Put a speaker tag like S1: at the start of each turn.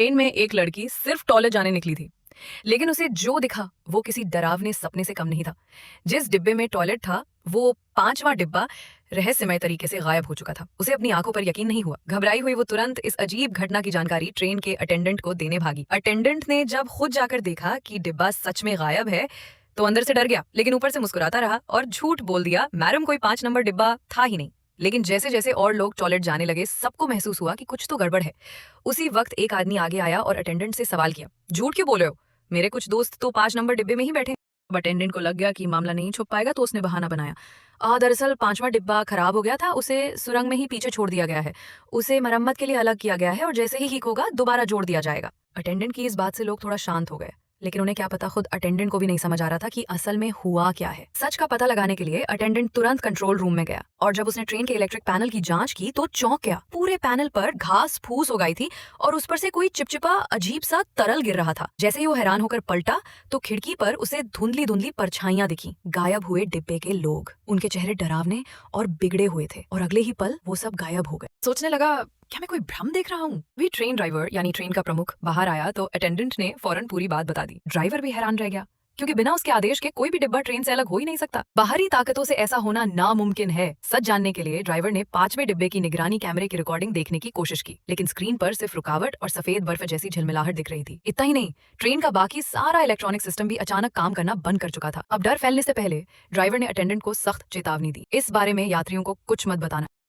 S1: Train में एक लड़की सिर्फ टॉयलेट जाने निकली थी, लेकिन उसे जो दिखा वो किसी डरावने सपने से कम नहीं था। जिस डिब्बे में टॉयलेट था, वो पांचवा डिब्बा रहस्यमय तरीके से गायब हो चुका था। उसे अपनी आंखों पर यकीन नहीं हुआ। घबराई हुई वो तुरंत इस अजीब घटना की जानकारी ट्रेन के अटेंडेंट को देने भागी। अटेंडेंट ने जब खुद जाकर देखा कि डिब्बा सच में गायब है, तो अंदर से डर गया, लेकिन ऊपर से मुस्कुराता रहा और झूठ बोल दिया, मैडम कोई 5 नंबर डिब्बा था ही नहीं। लेकिन जैसे जैसे और लोग टॉयलेट जाने लगे, सबको महसूस हुआ कि कुछ तो गड़बड़ है। उसी वक्त एक आदमी आगे आया और अटेंडेंट से सवाल किया, झूठ क्यों बोले हो? मेरे कुछ दोस्त तो 5 नंबर डिब्बे में ही बैठे। अब अटेंडेंट को लग गया कि मामला नहीं छुप पाएगा, तो उसने बहाना बनाया, दरअसल पांचवा डिब्बा खराब हो गया था, उसे सुरंग में ही पीछे छोड़ दिया गया है। उसे मरम्मत के लिए अलग किया गया है और जैसे ही ठीक होगा दोबारा जोड़ दिया जाएगा। अटेंडेंट की इस बात से लोग थोड़ा शांत हो गए, लेकिन उन्हें क्या पता, खुद अटेंडेंट को भी नहीं समझ आ रहा था कि असल में हुआ क्या है। सच का पता लगाने के लिए अटेंडेंट तुरंत कंट्रोल रूम में गया और जब उसने ट्रेन के इलेक्ट्रिक पैनल की जांच की तो चौंक गया। पूरे पैनल पर घास फूस हो गई थी और उस पर से कोई चिपचिपा अजीब सा तरल गिर रहा था। जैसे ही वो हैरान होकर पलटा तो खिड़की पर उसे धुंधली धुंधली परछाइयां दिखी। गायब हुए डिब्बे के लोग, उनके चेहरे डरावने और बिगड़े हुए थे और अगले ही पल वो सब गायब हो गए। सोचने लगा, क्या मैं कोई भ्रम देख रहा हूँ? भी ट्रेन ड्राइवर यानी ट्रेन का प्रमुख बाहर आया तो अटेंडेंट ने फौरन पूरी बात बता दी। ड्राइवर भी हैरान रह गया, क्योंकि बिना उसके आदेश के कोई भी डिब्बा ट्रेन से अलग हो ही नहीं सकता। बाहरी ताकतों से ऐसा होना नामुमकिन है। सच जानने के लिए ड्राइवर ने 5वें डिब्बे की निगरानी कैमरे की रिकॉर्डिंग देखने की कोशिश की, लेकिन स्क्रीन पर सिर्फ रुकावट और सफेद बर्फ जैसी झिलमिलाहट दिख रही थी। इतना ही नहीं, ट्रेन का बाकी सारा इलेक्ट्रॉनिक सिस्टम भी अचानक काम करना बंद कर चुका था। अब डर फैलने से पहले ड्राइवर ने अटेंडेंट को सख्त चेतावनी दी, इस बारे में यात्रियों को कुछ मत बताना।